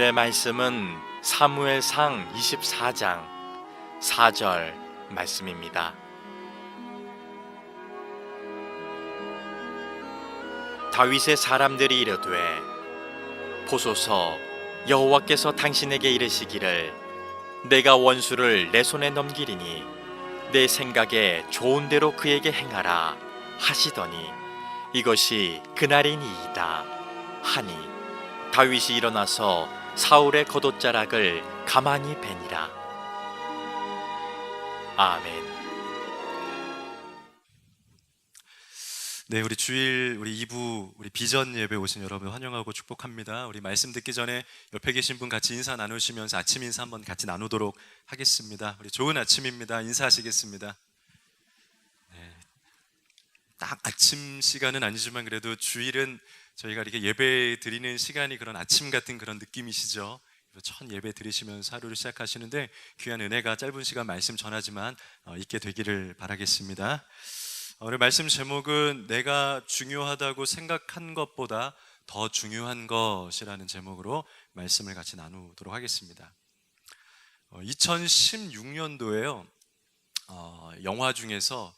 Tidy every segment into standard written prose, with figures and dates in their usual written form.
오늘의 말씀은 사무엘상 24장 4절 말씀입니다. 다윗의 사람들이 이르되 보소서, 여호와께서 당신에게 이르시기를 내가 원수를 내 손에 넘기리니 내 생각에 좋은 대로 그에게 행하라 하시더니 이것이 그날이니이다 하니 다윗이 일어나서 사울의 겉옷자락을 가만히 베니라. 아멘. 네, 우리 주일 우리 2부 우리 비전 예배 오신 여러분 환영하고 축복합니다. 우리 말씀 듣기 전에 옆에 계신 분 같이 인사 나누시면서 아침 인사 한번 같이 나누도록 하겠습니다. 우리 좋은 아침입니다. 인사하시겠습니다. 네, 딱 아침 시간은 아니지만 그래도 주일은 저희가 이렇게 예배 드리는 시간이 그런 아침 같은 그런 느낌이시죠. 첫 예배 드리시면서 하루를 시작하시는데 귀한 은혜가 짧은 시간 말씀 전하지만 있게 되기를 바라겠습니다. 오늘 말씀 제목은 내가 중요하다고 생각한 것보다 더 중요한 것이라는 제목으로 말씀을 같이 나누도록 하겠습니다. 2016년도에요 영화 중에서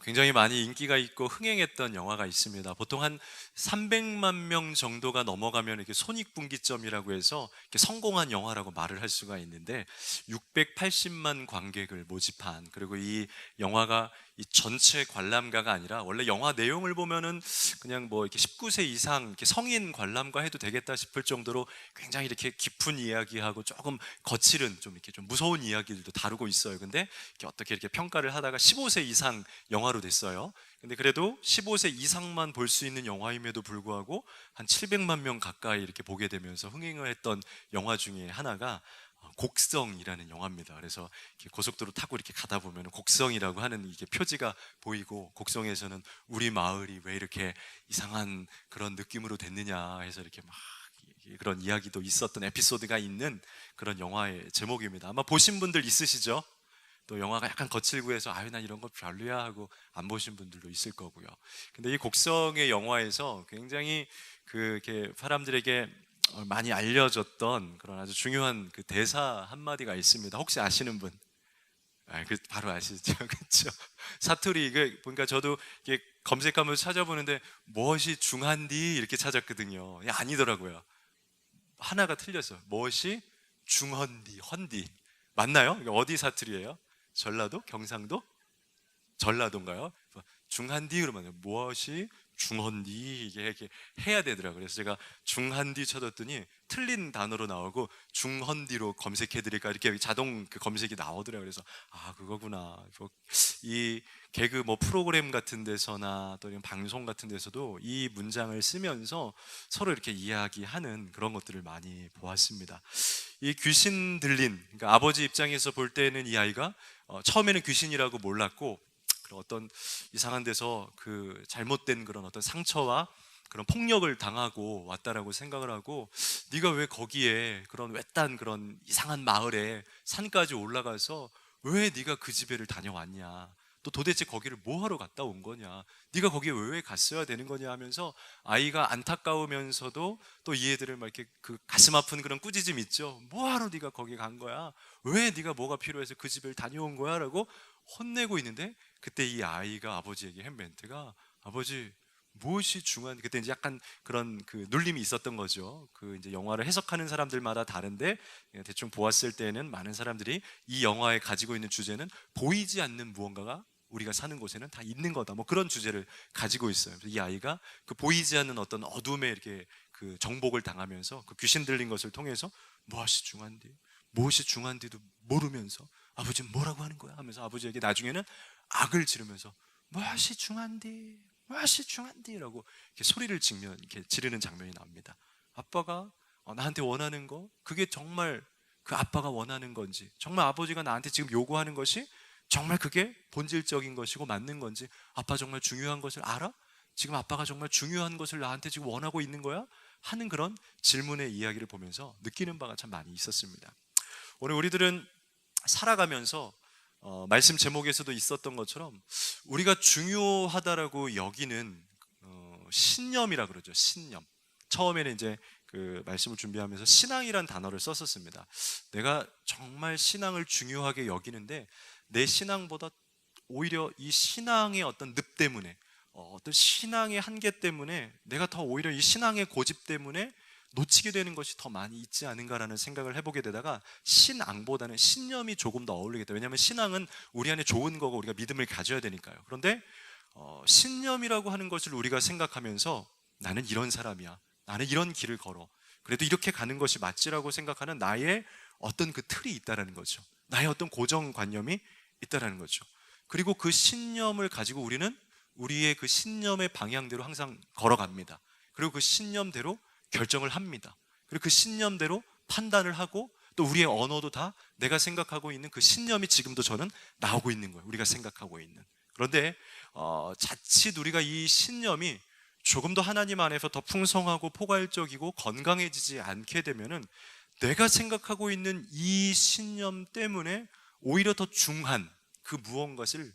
굉장히 많이 인기가 있고 흥행했던 영화가 있습니다. 보통 한 300만 명 정도가 넘어가면 이렇게 손익분기점이라고 해서 이렇게 성공한 영화라고 말을 할 수가 있는데 680만 관객을 모집한, 그리고 이 영화가 이 전체 관람가가 아니라 원래 영화 내용을 보면은 그냥 뭐 이렇게 19세 이상 이렇게 성인 관람가 해도 되겠다 싶을 정도로 굉장히 이렇게 깊은 이야기하고 조금 거칠은 좀 이렇게 좀 무서운 이야기들도 다루고 있어요. 근데 어떻게 이렇게 평가를 하다가 15세 이상 영화로 됐어요. 근데 그래도 15세 이상만 볼 수 있는 영화임에도 불구하고 한 700만 명 가까이 이렇게 보게 되면서 흥행을 했던 영화 중에 하나가 곡성이라는 영화입니다. 그래서 고속도로 타고 이렇게 가다 보면 곡성이라고 하는 이게 표지가 보이고, 곡성에서는 우리 마을이 왜 이렇게 이상한 그런 느낌으로 됐느냐 해서 이렇게 막 그런 이야기도 있었던 에피소드가 있는 그런 영화의 제목입니다. 아마 보신 분들 있으시죠? 또 영화가 약간 거칠고 해서 난 이런 거 별로야 하고 안 보신 분들도 있을 거고요. 근데 이 곡성의 영화에서 굉장히 이렇게 사람들에게 많이 알려졌던 그런 아주 중요한 그 대사 한마디가 있습니다. 혹시 아시는 분? 바로 아시죠? 그렇죠? 사투리, 보니까 저도 이게 검색하면서 찾아보는데 무엇이 중한디 이렇게 찾았거든요. 아니더라고요. 하나가 틀렸어요. 무엇이 중헌디, 헌디 맞나요? 어디 사투리예요? 전라도? 경상도? 전라도인가요? 중한디 그러면 무엇이 중헌디 이게 해야 되더라고요. 그래서 제가 중한디 쳐뒀더니 틀린 단어로 나오고 중헌디로 검색해드릴까 이렇게 자동 그 검색이 나오더라고요. 그래서 그거구나. 이 개그 프로그램 같은 데서나 또 이런 방송 같은 데서도 이 문장을 쓰면서 서로 이렇게 이야기하는 그런 것들을 많이 보았습니다. 이 귀신 들린, 그러니까 아버지 입장에서 볼 때는 이 아이가 처음에는 귀신이라고 몰랐고 어떤 이상한 데서 그 잘못된 그런 어떤 상처와 그런 폭력을 당하고 왔다라고 생각을 하고, 네가 왜 거기에 그런 외딴 그런 이상한 마을에 산까지 올라가서 왜 네가 그 집에를 다녀왔냐, 또 도대체 거기를 뭐하러 갔다 온 거냐, 네가 거기에 왜 갔어야 되는 거냐 하면서 아이가 안타까우면서도 또 이 애들을 막 이렇게 그 가슴 아픈 그런 꾸짖음 있죠. 뭐하러 네가 거기 간 거야, 왜 네가 뭐가 필요해서 그 집을 다녀온 거야 라고 혼내고 있는데, 그때 이 아이가 아버지에게 한 멘트가 아버지 무엇이 중요한, 그때 이제 약간 그런 그 눌림이 있었던 거죠. 그 이제 영화를 해석하는 사람들마다 다른데 대충 보았을 때는 많은 사람들이 이 영화에 가지고 있는 주제는 보이지 않는 무언가가 우리가 사는 곳에는 다 있는 거다, 그런 주제를 가지고 있어요. 이 아이가 그 보이지 않는 어떤 어둠에 이렇게 그 정복을 당하면서 그 귀신 들린 것을 통해서 무엇이 중한디도 모르면서 아버지 뭐라고 하는 거야 하면서 아버지에게 나중에는 악을 지르면서 무엇이 중한디라고 이렇게 소리를 이렇게 지르는 장면이 나옵니다. 아빠가 나한테 원하는 거, 그게 정말 그 아빠가 원하는 건지, 정말 아버지가 나한테 지금 요구하는 것이 정말 그게 본질적인 것이고 맞는 건지, 아빠 정말 중요한 것을 알아? 지금 아빠가 정말 중요한 것을 나한테 지금 원하고 있는 거야? 하는 그런 질문의 이야기를 보면서 느끼는 바가 참 많이 있었습니다. 오늘 우리들은 살아가면서 말씀 제목에서도 있었던 것처럼 우리가 중요하다라고 여기는 신념이라 그러죠. 신념. 처음에는 이제 그 말씀을 준비하면서 신앙이란 단어를 썼었습니다. 내가 정말 신앙을 중요하게 여기는데 내 신앙보다 오히려 이 신앙의 어떤 늪 때문에, 어떤 신앙의 한계 때문에 내가 더 오히려 이 신앙의 고집 때문에 놓치게 되는 것이 더 많이 있지 않은가라는 생각을 해보게 되다가 신앙보다는 신념이 조금 더 어울리겠다. 왜냐하면 신앙은 우리 안에 좋은 거고 우리가 믿음을 가져야 되니까요. 그런데 신념이라고 하는 것을 우리가 생각하면서 나는 이런 사람이야, 나는 이런 길을 걸어, 그래도 이렇게 가는 것이 맞지라고 생각하는 나의 어떤 그 틀이 있다라는 거죠. 나의 어떤 고정관념이 있다라는 거죠. 그리고 그 신념을 가지고 우리는 우리의 그 신념의 방향대로 항상 걸어갑니다. 그리고 그 신념대로 결정을 합니다. 그리고 그 신념대로 판단을 하고 또 우리의 언어도 다 내가 생각하고 있는 그 신념이 지금도 저는 나오고 있는 거예요. 우리가 생각하고 있는. 그런데 자칫 우리가 이 신념이 조금 더 하나님 안에서 더 풍성하고 포괄적이고 건강해지지 않게 되면은 내가 생각하고 있는 이 신념 때문에 오히려 더 중한 그 무언가를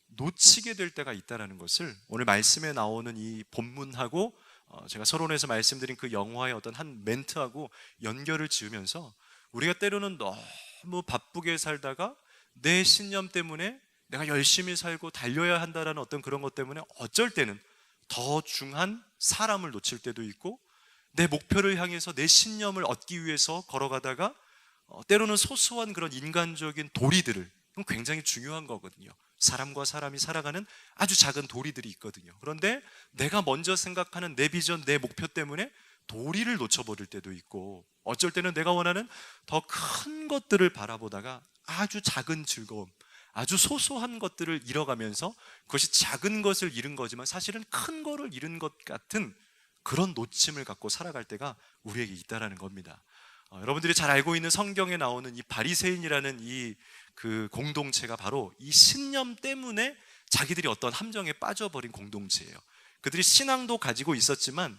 놓치게 될 때가 있다는 것을 오늘 말씀에 나오는 이 본문하고 제가 서론에서 말씀드린 그 영화의 어떤 한 멘트하고 연결을 지으면서 우리가 때로는 너무 바쁘게 살다가 내 신념 때문에 내가 열심히 살고 달려야 한다라는 어떤 그런 것 때문에 어쩔 때는 더 중한 사람을 놓칠 때도 있고, 내 목표를 향해서 내 신념을 얻기 위해서 걸어가다가 때로는 소소한 그런 인간적인 도리들을, 굉장히 중요한 거거든요. 사람과 사람이 살아가는 아주 작은 도리들이 있거든요. 그런데 내가 먼저 생각하는 내 비전, 내 목표 때문에 도리를 놓쳐버릴 때도 있고, 어쩔 때는 내가 원하는 더 큰 것들을 바라보다가 아주 작은 즐거움, 아주 소소한 것들을 잃어가면서 그것이 작은 것을 잃은 거지만 사실은 큰 거를 잃은 것 같은 그런 놓침을 갖고 살아갈 때가 우리에게 있다라는 겁니다. 여러분들이 잘 알고 있는 성경에 나오는 이 바리새인이라는 이 그 공동체가 바로 이 신념 때문에 자기들이 어떤 함정에 빠져버린 공동체예요. 그들이 신앙도 가지고 있었지만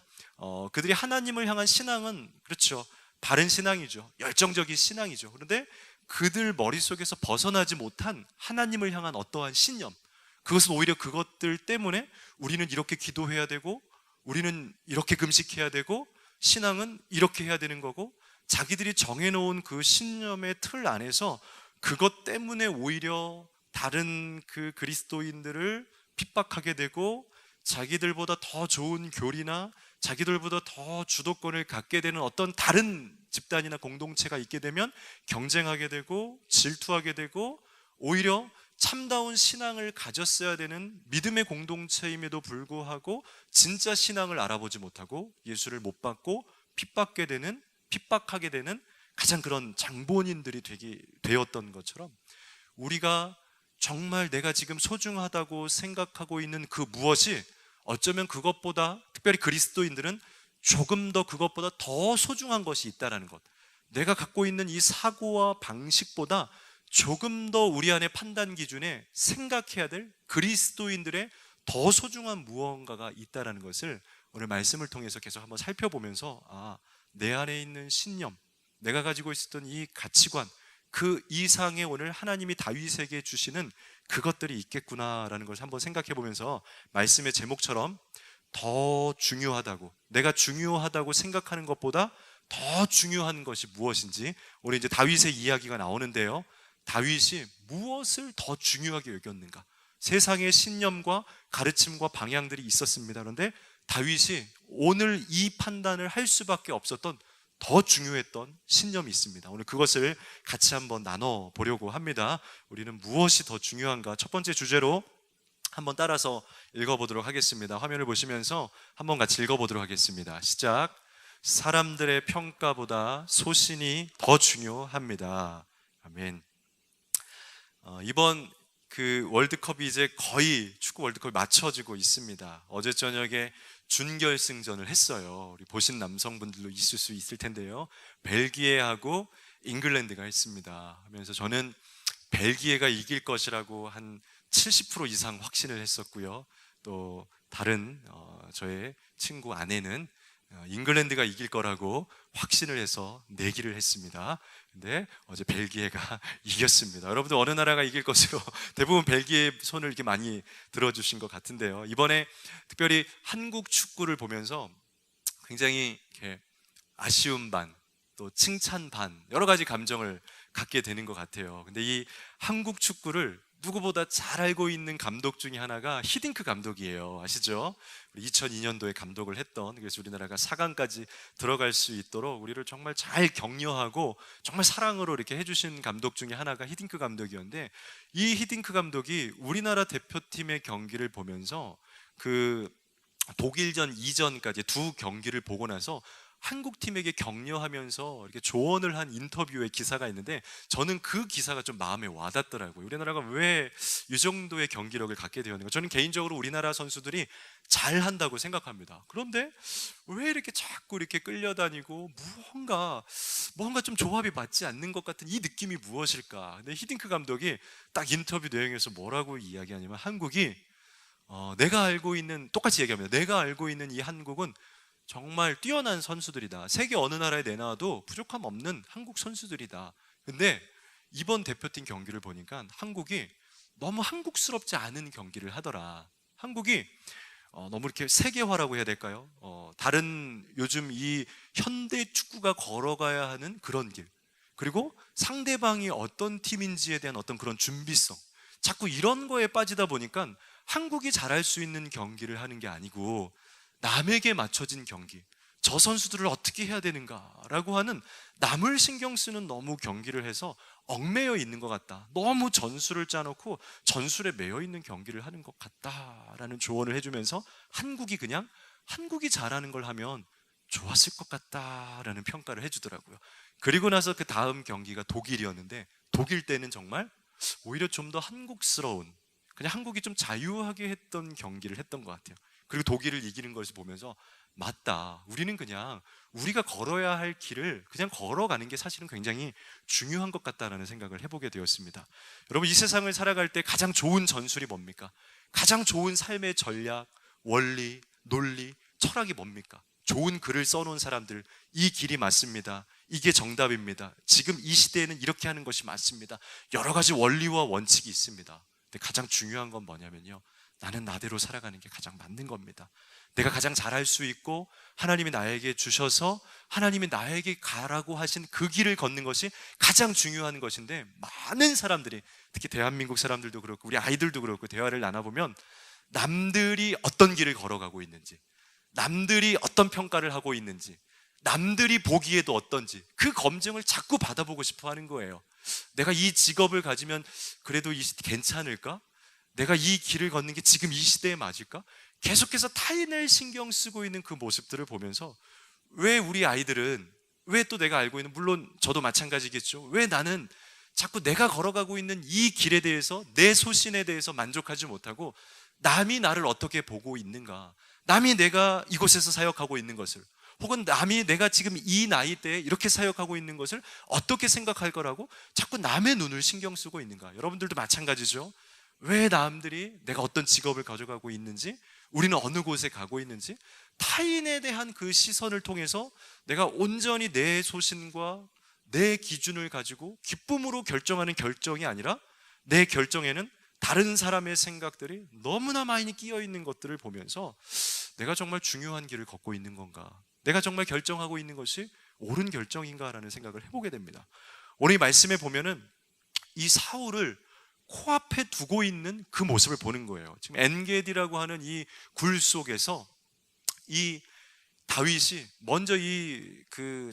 그들이 하나님을 향한 신앙은, 그렇죠, 바른 신앙이죠. 열정적인 신앙이죠. 그런데 그들 머릿속에서 벗어나지 못한 하나님을 향한 어떠한 신념, 그것은 오히려 그것들 때문에 우리는 이렇게 기도해야 되고 우리는 이렇게 금식해야 되고 신앙은 이렇게 해야 되는 거고, 자기들이 정해놓은 그 신념의 틀 안에서 그것 때문에 오히려 다른 그 그리스도인들을 핍박하게 되고 자기들보다 더 좋은 교리나 자기들보다 더 주도권을 갖게 되는 어떤 다른 집단이나 공동체가 있게 되면 경쟁하게 되고 질투하게 되고, 오히려 참다운 신앙을 가졌어야 되는 믿음의 공동체임에도 불구하고 진짜 신앙을 알아보지 못하고 예수를 못 받고 핍박하게 되는 가장 그런 장본인들이 되었던 것처럼, 우리가 정말 내가 지금 소중하다고 생각하고 있는 그 무엇이 어쩌면 그것보다, 특별히 그리스도인들은 조금 더 그것보다 더 소중한 것이 있다는 것, 내가 갖고 있는 이 사고와 방식보다 조금 더 우리 안의 판단 기준에 생각해야 될 그리스도인들의 더 소중한 무언가가 있다는 것을 오늘 말씀을 통해서 계속 한번 살펴보면서 내 안에 있는 신념, 내가 가지고 있었던 이 가치관, 그 이상의 오늘 하나님이 다윗에게 주시는 그것들이 있겠구나라는 것을 한번 생각해 보면서 말씀의 제목처럼 더 중요하다고, 내가 중요하다고 생각하는 것보다 더 중요한 것이 무엇인지, 오늘 이제 다윗의 이야기가 나오는데요, 다윗이 무엇을 더 중요하게 여겼는가? 세상의 신념과 가르침과 방향들이 있었습니다. 그런데 다윗이 오늘 이 판단을 할 수밖에 없었던 더 중요했던 신념이 있습니다. 오늘 그것을 같이 한번 나눠보려고 합니다. 우리는 무엇이 더 중요한가? 첫 번째 주제로 한번 따라서 읽어보도록 하겠습니다. 화면을 보시면서 한번 같이 읽어보도록 하겠습니다. 시작. 사람들의 평가보다 소신이 더 중요합니다. 아멘. 이번 그 월드컵이 이제 거의, 축구 월드컵이 맞춰지고 있습니다. 어제 저녁에 준결승전을 했어요. 우리 보신 남성분들도 있을 수 있을 텐데요, 벨기에하고 잉글랜드가 했습니다. 하면서 저는 벨기에가 이길 것이라고 한 70% 이상 확신을 했었고요, 또 다른 저의 친구 아내는 잉글랜드가 이길 거라고 확신을 해서 내기를 했습니다. 근데 어제 벨기에가 이겼습니다. 여러분들 어느 나라가 이길 것으로 대부분 벨기에 손을 이렇게 많이 들어주신 것 같은데요, 이번에 특별히 한국 축구를 보면서 굉장히 이렇게 아쉬움 반, 또 칭찬 반, 여러 가지 감정을 갖게 되는 것 같아요. 근데 이 한국 축구를 누구보다 잘 알고 있는 감독 중에 하나가 히딩크 감독이에요. 아시죠? 2002년도에 감독을 했던, 그래서 우리나라가 4강까지 들어갈 수 있도록 우리를 정말 잘 격려하고 정말 사랑으로 이렇게 해주신 감독 중에 하나가 히딩크 감독이었는데, 이 히딩크 감독이 우리나라 대표팀의 경기를 보면서 그 독일전 이전까지 두 경기를 보고 나서 한국 팀에게 격려하면서 이렇게 조언을 한 인터뷰의 기사가 있는데, 저는 그 기사가 좀 마음에 와닿더라고요. 우리나라가 왜 이 정도의 경기력을 갖게 되었는가. 저는 개인적으로 우리나라 선수들이 잘한다고 생각합니다. 그런데 왜 이렇게 자꾸 이렇게 끌려다니고 뭔가 좀 조합이 맞지 않는 것 같은 이 느낌이 무엇일까? 근데 히딩크 감독이 딱 인터뷰 내용에서 뭐라고 이야기하냐면, 한국이 내가 알고 있는, 똑같이 얘기합니다. 내가 알고 있는 이 한국은 정말 뛰어난 선수들이다. 세계 어느 나라에 내놔도 부족함 없는 한국 선수들이다. 근데 이번 대표팀 경기를 보니까 한국이 너무 한국스럽지 않은 경기를 하더라. 한국이 너무 이렇게 세계화라고 해야 될까요? 다른 요즘 이 현대 축구가 걸어가야 하는 그런 길, 그리고 상대방이 어떤 팀인지에 대한 어떤 그런 준비성, 자꾸 이런 거에 빠지다 보니까 한국이 잘할 수 있는 경기를 하는 게 아니고 남에게 맞춰진 경기, 저 선수들을 어떻게 해야 되는가라고 하는 남을 신경 쓰는 너무 경기를 해서 얽매여 있는 것 같다. 너무 전술을 짜놓고 전술에 매여 있는 경기를 하는 것 같다라는 조언을 해주면서, 한국이 잘하는 걸 하면 좋았을 것 같다라는 평가를 해주더라고요. 그리고 나서 그 다음 경기가 독일이었는데, 독일 때는 정말 오히려 좀 더 한국스러운, 그냥 한국이 좀 자유하게 했던 경기를 했던 것 같아요. 그리고 독일을 이기는 것을 보면서, 맞다, 우리는 그냥 우리가 걸어야 할 길을 그냥 걸어가는 게 사실은 굉장히 중요한 것 같다라는 생각을 해보게 되었습니다. 여러분, 이 세상을 살아갈 때 가장 좋은 전술이 뭡니까? 가장 좋은 삶의 전략, 원리, 논리, 철학이 뭡니까? 좋은 글을 써놓은 사람들, 이 길이 맞습니다, 이게 정답입니다, 지금 이 시대에는 이렇게 하는 것이 맞습니다, 여러 가지 원리와 원칙이 있습니다. 근데 가장 중요한 건 뭐냐면요, 나는 나대로 살아가는 게 가장 맞는 겁니다. 내가 가장 잘할 수 있고 하나님이 나에게 주셔서 하나님이 나에게 가라고 하신 그 길을 걷는 것이 가장 중요한 것인데, 많은 사람들이, 특히 대한민국 사람들도 그렇고 우리 아이들도 그렇고 대화를 나눠보면 남들이 어떤 길을 걸어가고 있는지, 남들이 어떤 평가를 하고 있는지, 남들이 보기에도 어떤지 그 검증을 자꾸 받아보고 싶어 하는 거예요. 내가 이 직업을 가지면 그래도 괜찮을까? 내가 이 길을 걷는 게 지금 이 시대에 맞을까? 계속해서 타인을 신경 쓰고 있는 그 모습들을 보면서, 왜 우리 아이들은, 왜 또 내가 알고 있는, 물론 저도 마찬가지겠죠, 왜 나는 자꾸 내가 걸어가고 있는 이 길에 대해서, 내 소신에 대해서 만족하지 못하고 남이 나를 어떻게 보고 있는가, 남이 내가 이곳에서 사역하고 있는 것을, 혹은 남이 내가 지금 이 나이대에 이렇게 사역하고 있는 것을 어떻게 생각할 거라고 자꾸 남의 눈을 신경 쓰고 있는가. 여러분들도 마찬가지죠. 왜 남들이 내가 어떤 직업을 가져가고 있는지, 우리는 어느 곳에 가고 있는지, 타인에 대한 그 시선을 통해서 내가 온전히 내 소신과 내 기준을 가지고 기쁨으로 결정하는 결정이 아니라, 내 결정에는 다른 사람의 생각들이 너무나 많이 끼어 있는 것들을 보면서, 내가 정말 중요한 길을 걷고 있는 건가, 내가 정말 결정하고 있는 것이 옳은 결정인가라는 생각을 해보게 됩니다. 오늘 이 말씀에 보면은 이 사울을 코앞에 두고 있는 그 모습을 보는 거예요. 지금 엔게디라고 하는 이 굴 속에서 이 다윗이 먼저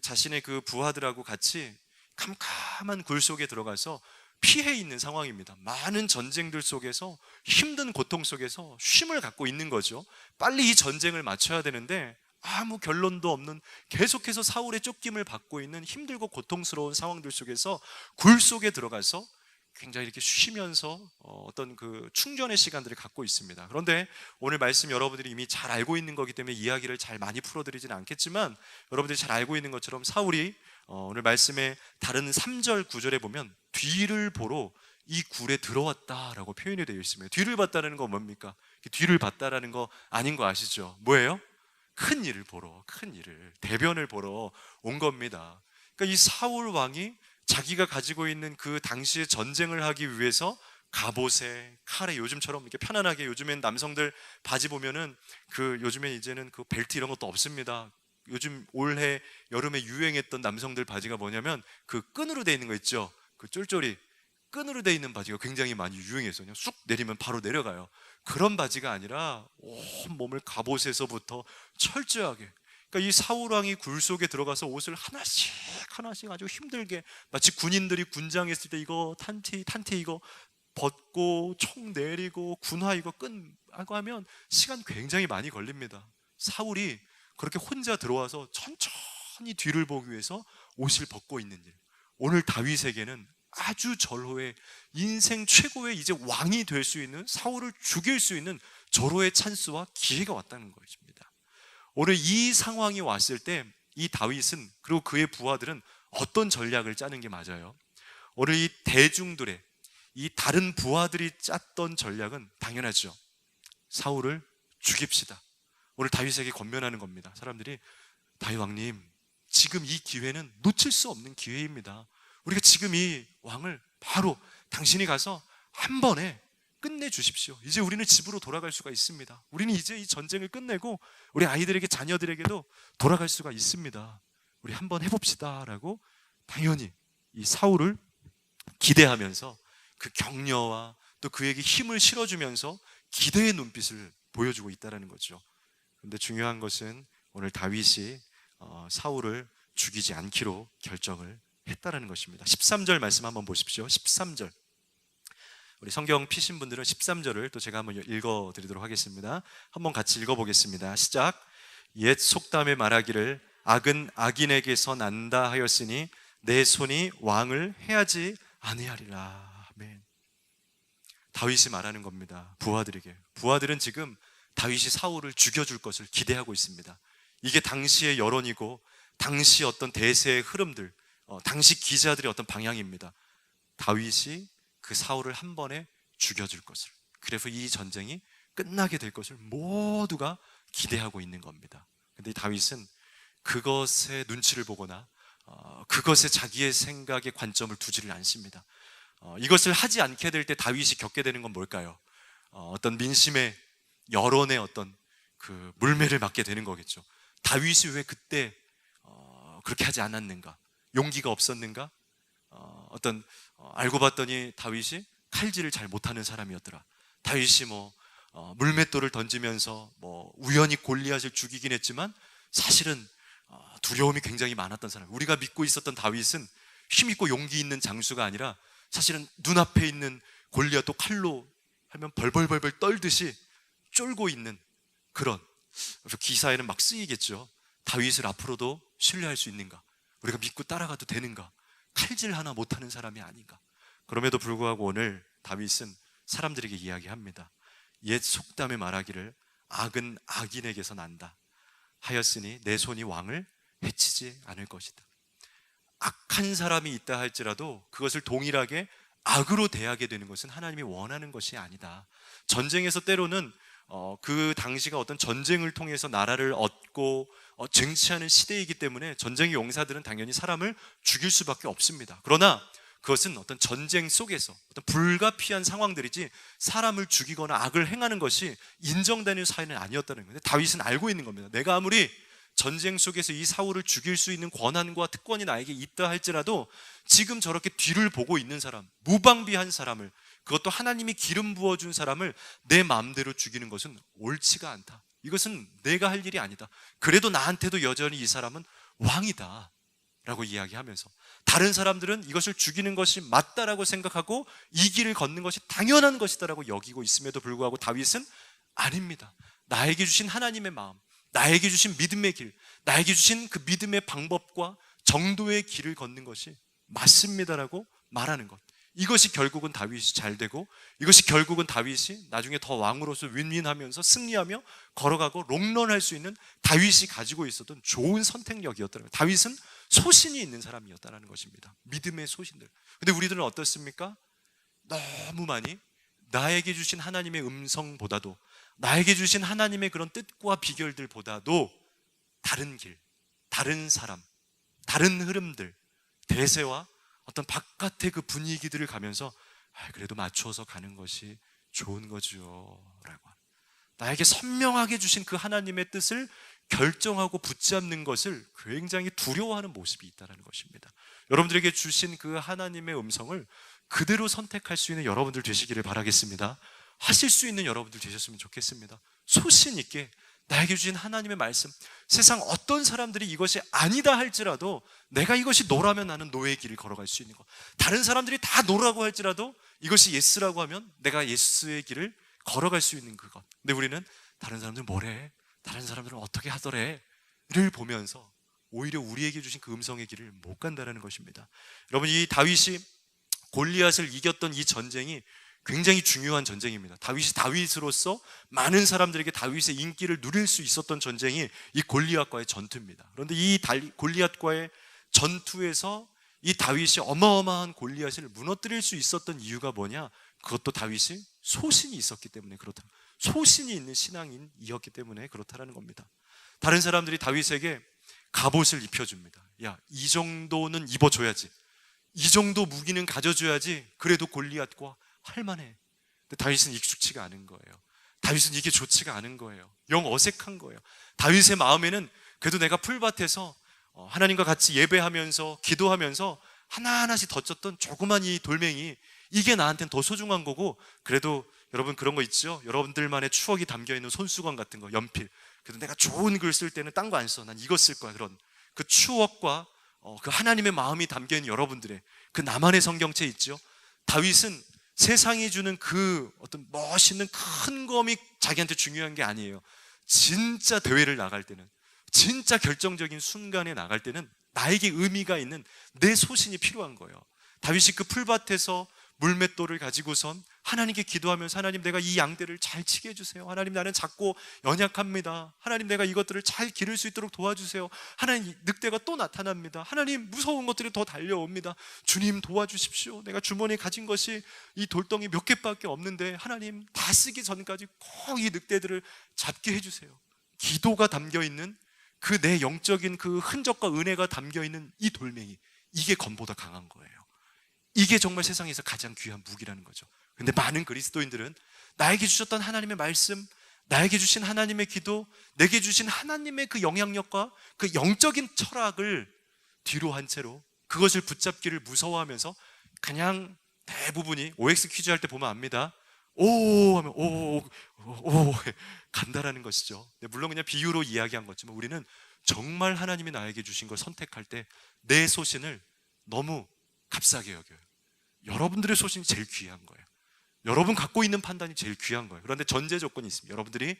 자신의 그 부하들하고 같이 캄캄한 굴 속에 들어가서 피해 있는 상황입니다. 많은 전쟁들 속에서, 힘든 고통 속에서 쉼을 갖고 있는 거죠. 빨리 이 전쟁을 마쳐야 되는데 아무 결론도 없는, 계속해서 사울의 쫓김을 받고 있는 힘들고 고통스러운 상황들 속에서 굴 속에 들어가서 굉장히 이렇게 쉬면서 어떤 그 충전의 시간들을 갖고 있습니다. 그런데 오늘 말씀 여러분들이 이미 잘 알고 있는 거기 때문에 이야기를 잘 많이 풀어드리지는 않겠지만, 여러분들이 잘 알고 있는 것처럼 사울이 오늘 말씀의 다른 3절 9절에 보면 뒤를 보러 이 굴에 들어왔다라고 표현이 되어 있습니다. 뒤를 봤다는 건 뭡니까? 뒤를 봤다라는 거 아닌 거 아시죠? 뭐예요? 큰 일을 보러, 대변을 보러 온 겁니다. 그러니까 이 사울 왕이 자기가 가지고 있는 그 당시에 전쟁을 하기 위해서 갑옷에, 칼에, 요즘처럼 이렇게 편안하게, 요즘엔 남성들 바지 보면은 요즘에 이제는 그 벨트 이런 것도 없습니다. 요즘 올해 여름에 유행했던 남성들 바지가 뭐냐면 그 끈으로 돼 있는 거 있죠? 그 쫄쫄이 끈으로 돼 있는 바지가 굉장히 많이 유행해서 그냥 쑥 내리면 바로 내려가요. 그런 바지가 아니라 온 몸을 갑옷에서부터 철저하게, 그러니까 이 사울왕이 굴 속에 들어가서 옷을 하나씩 하나씩 아주 힘들게, 마치 군인들이 군장에 있을 때 이거 탄티 이거 벗고 총 내리고 군화 이거 끈하고 하면 시간 굉장히 많이 걸립니다. 사울이 그렇게 혼자 들어와서 천천히 뒤를 보기 위해서 옷을 벗고 있는 일. 오늘 다윗에게는 아주 절호의, 인생 최고의 이제 왕이 될 수 있는, 사울을 죽일 수 있는 절호의 찬스와 기회가 왔다는 것입니다. 오늘 이 상황이 왔을 때 이 다윗은, 그리고 그의 부하들은 어떤 전략을 짜는 게 맞아요? 오늘 이 대중들의, 이 다른 부하들이 짰던 전략은 당연하죠. 사울을 죽입시다. 오늘 다윗에게 권면하는 겁니다. 사람들이, 다윗 왕님, 지금 이 기회는 놓칠 수 없는 기회입니다. 우리가 지금 이 왕을 바로 당신이 가서 한 번에 끝내주십시오. 이제 우리는 집으로 돌아갈 수가 있습니다. 우리는 이제 이 전쟁을 끝내고 우리 아이들에게, 자녀들에게도 돌아갈 수가 있습니다. 우리 한번 해봅시다 라고 당연히 이 사울을 기대하면서 그 격려와 또 그에게 힘을 실어주면서 기대의 눈빛을 보여주고 있다는 거죠. 그런데 중요한 것은 오늘 다윗이 사울을 죽이지 않기로 결정을 했다라는 것입니다. 13절 말씀 한번 보십시오. 13절. 우리 성경 피신 분들은 13절을 또 제가 한번 읽어드리도록 하겠습니다. 한번 같이 읽어보겠습니다. 시작. 옛 속담에 말하기를 악은 악인에게서 난다 하였으니 내 손이 왕을 해하지 아니하리라. 아멘. 다윗이 말하는 겁니다. 부하들에게. 부하들은 지금 다윗이 사울을 죽여줄 것을 기대하고 있습니다. 이게 당시의 여론이고 당시 어떤 대세의 흐름들, 당시 기자들의 어떤 방향입니다. 다윗이 그 사울을 한 번에 죽여줄 것을, 그래서 이 전쟁이 끝나게 될 것을 모두가 기대하고 있는 겁니다. 근데 다윗은 그것에 눈치를 보거나 그것에 자기의 생각의 관점을 두지를 않습니다. 이것을 하지 않게 될 때 다윗이 겪게 되는 건 뭘까요? 어떤 민심의, 여론의 어떤 그 물매를 맞게 되는 거겠죠. 다윗이 왜 그때 그렇게 하지 않았는가? 용기가 없었는가? 알고 봤더니 다윗이 칼질을 잘 못하는 사람이었더라. 다윗이 물맷돌을 던지면서 우연히 골리앗을 죽이긴 했지만 사실은 두려움이 굉장히 많았던 사람. 우리가 믿고 있었던 다윗은 힘있고 용기 있는 장수가 아니라 사실은 눈앞에 있는 골리앗도 칼로 하면 벌벌벌벌 떨듯이 쫄고 있는 그런, 그래서 기사에는 막 쓰이겠죠. 다윗을 앞으로도 신뢰할 수 있는가? 우리가 믿고 따라가도 되는가? 칼질 하나 못하는 사람이 아닌가? 그럼에도 불구하고 오늘 다윗은 사람들에게 이야기합니다. 옛 속담에 말하기를 악은 악인에게서 난다 하였으니 내 손이 왕을 해치지 않을 것이다. 악한 사람이 있다 할지라도 그것을 동일하게 악으로 대하게 되는 것은 하나님이 원하는 것이 아니다. 전쟁에서 때로는 그 당시가 어떤 전쟁을 통해서 나라를 얻고 쟁취하는 시대이기 때문에 전쟁의 용사들은 당연히 사람을 죽일 수밖에 없습니다. 그러나 그것은 어떤 전쟁 속에서 어떤 불가피한 상황들이지 사람을 죽이거나 악을 행하는 것이 인정되는 사회는 아니었다는 거예요. 다윗은 알고 있는 겁니다. 내가 아무리 전쟁 속에서 이 사울을 죽일 수 있는 권한과 특권이 나에게 있다 할지라도 지금 저렇게 뒤를 보고 있는 사람, 무방비한 사람을, 그것도 하나님이 기름 부어준 사람을 내 마음대로 죽이는 것은 옳지가 않다. 이것은 내가 할 일이 아니다. 그래도 나한테도 여전히 이 사람은 왕이다 라고 이야기하면서, 다른 사람들은 이것을 죽이는 것이 맞다라고 생각하고 이 길을 걷는 것이 당연한 것이다 라고 여기고 있음에도 불구하고 다윗은 아닙니다. 나에게 주신 하나님의 마음, 나에게 주신 믿음의 길, 나에게 주신 그 믿음의 방법과 정도의 길을 걷는 것이 맞습니다라고 말하는 것. 이것이 결국은 다윗이 잘 되고, 이것이 결국은 다윗이 나중에 더 왕으로서 윈윈하면서 승리하며 걸어가고 롱런할 수 있는 다윗이 가지고 있었던 좋은 선택력이었다는 거예요. 다윗은 소신이 있는 사람이었다는 것입니다. 믿음의 소신들. 근데 우리들은 어떻습니까? 너무 많이 나에게 주신 하나님의 음성보다도, 나에게 주신 하나님의 그런 뜻과 비결들보다도 다른 길, 다른 사람, 다른 흐름들, 대세와 어떤 바깥의 그 분위기들을 가면서 그래도 맞추어서 가는 것이 좋은 거죠 라고, 나에게 선명하게 주신 그 하나님의 뜻을 결정하고 붙잡는 것을 굉장히 두려워하는 모습이 있다는 것입니다. 여러분들에게 주신 그 하나님의 음성을 그대로 선택할 수 있는 여러분들 되시기를 바라겠습니다. 하실 수 있는 여러분들 되셨으면 좋겠습니다. 소신 있게 나에게 주신 하나님의 말씀, 세상 어떤 사람들이 이것이 아니다 할지라도 내가 이것이 노라면 나는 노의 길을 걸어갈 수 있는 것, 다른 사람들이 다 노라고 할지라도 이것이 예스라고 하면 내가 예스의 길을 걸어갈 수 있는 그것. 근데 우리는 다른 사람들은 뭐래? 다른 사람들은 어떻게 하더래? 를 보면서 오히려 우리에게 주신 그 음성의 길을 못 간다는 것입니다. 여러분, 이 다윗이 골리앗을 이겼던 이 전쟁이 굉장히 중요한 전쟁입니다. 다윗이 다윗으로서 많은 사람들에게 다윗의 인기를 누릴 수 있었던 전쟁이 이 골리앗과의 전투입니다. 그런데 이 골리앗과의 전투에서 이 다윗이 어마어마한 골리앗을 무너뜨릴 수 있었던 이유가 뭐냐? 그것도 다윗이 소신이 있었기 때문에 그렇다. 소신이 있는 신앙인이었기 때문에 그렇다는 겁니다. 다른 사람들이 다윗에게 갑옷을 입혀줍니다. 야, 이 정도는 입어줘야지, 이 정도 무기는 가져줘야지 그래도 골리앗과 할만해. 근데 다윗은 익숙치가 않은 거예요. 다윗은 이게 좋지가 않은 거예요. 영 어색한 거예요. 다윗의 마음에는 그래도 내가 풀밭에서 하나님과 같이 예배하면서 기도하면서 하나하나씩 덧졌던 조그만 이 돌멩이, 이게 나한테는 더 소중한 거고, 그래도 여러분 그런 거 있죠? 여러분들만의 추억이 담겨있는 손수건 같은 거, 연필. 그래도 내가 좋은 글 쓸 때는 딴 거 안 써. 난 이거 쓸 거야. 그런 그 추억과 그 하나님의 마음이 담겨있는 여러분들의 그 나만의 성경책 있죠? 다윗은 세상이 주는 그 어떤 멋있는 큰 검이 자기한테 중요한 게 아니에요. 진짜 대회를 나갈 때는, 진짜 결정적인 순간에 나갈 때는 나에게 의미가 있는 내 소신이 필요한 거예요. 다윗이 그 풀밭에서 물맷돌을 가지고선 하나님께 기도하면서, 하나님 내가 이 양떼를 잘 치게 해주세요. 하나님 나는 작고 연약합니다. 하나님 내가 이것들을 잘 기를 수 있도록 도와주세요. 하나님 늑대가 또 나타납니다. 하나님 무서운 것들이 더 달려옵니다. 주님 도와주십시오. 내가 주머니에 가진 것이 이 돌덩이 몇 개밖에 없는데 하나님 다 쓰기 전까지 꼭 이 늑대들을 잡게 해주세요. 기도가 담겨있는 그 내 영적인 그 흔적과 은혜가 담겨있는 이 돌멩이, 이게 검보다 강한 거예요. 이게 정말 세상에서 가장 귀한 무기라는 거죠. 근데 많은 그리스도인들은 나에게 주셨던 하나님의 말씀, 나에게 주신 하나님의 기도, 내게 주신 하나님의 그 영향력과 그 영적인 철학을 뒤로 한 채로 그것을 붙잡기를 무서워하면서 그냥 대부분이 OX 퀴즈 할 때 보면 압니다. 오 하면 오 간다라는 것이죠. 물론 그냥 비유로 이야기한 거지만 우리는 정말 하나님이 나에게 주신 걸 선택할 때 내 소신을 너무 값싸게 여겨요. 여러분들의 소신이 제일 귀한 거예요. 여러분 갖고 있는 판단이 제일 귀한 거예요. 그런데 전제 조건이 있습니다. 여러분들이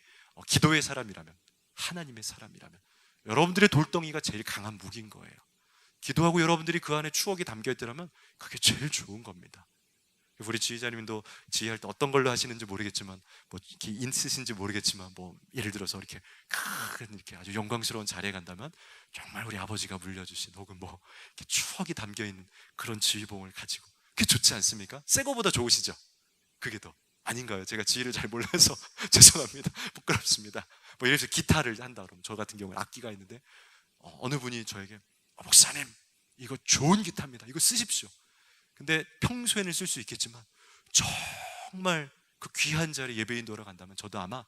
기도의 사람이라면, 하나님의 사람이라면 여러분들의 돌덩이가 제일 강한 무기인 거예요. 기도하고 여러분들이 그 안에 추억이 담겨있더라면 그게 제일 좋은 겁니다. 우리 지휘자님도 지휘할 때 어떤 걸로 하시는지 모르겠지만, 뭐 이렇게 있으신지 모르겠지만, 뭐 예를 들어서 이렇게 큰 이렇게 아주 영광스러운 자리에 간다면 정말 우리 아버지가 물려주신 혹은 뭐 이렇게 추억이 담겨있는 그런 지휘봉을 가지고, 그게 좋지 않습니까? 새 거보다 좋으시죠? 그게 더 아닌가요? 제가 지휘를 잘 몰라서 죄송합니다. 부끄럽습니다. 뭐 예를 들어서 기타를 한다 그러면, 저 같은 경우는 악기가 있는데 어느 분이 저에게 목사님 이거 좋은 기타입니다, 이거 쓰십시오. 근데 평소에는 쓸 수 있겠지만 정말 그 귀한 자리에 예배인 돌아간다면 저도 아마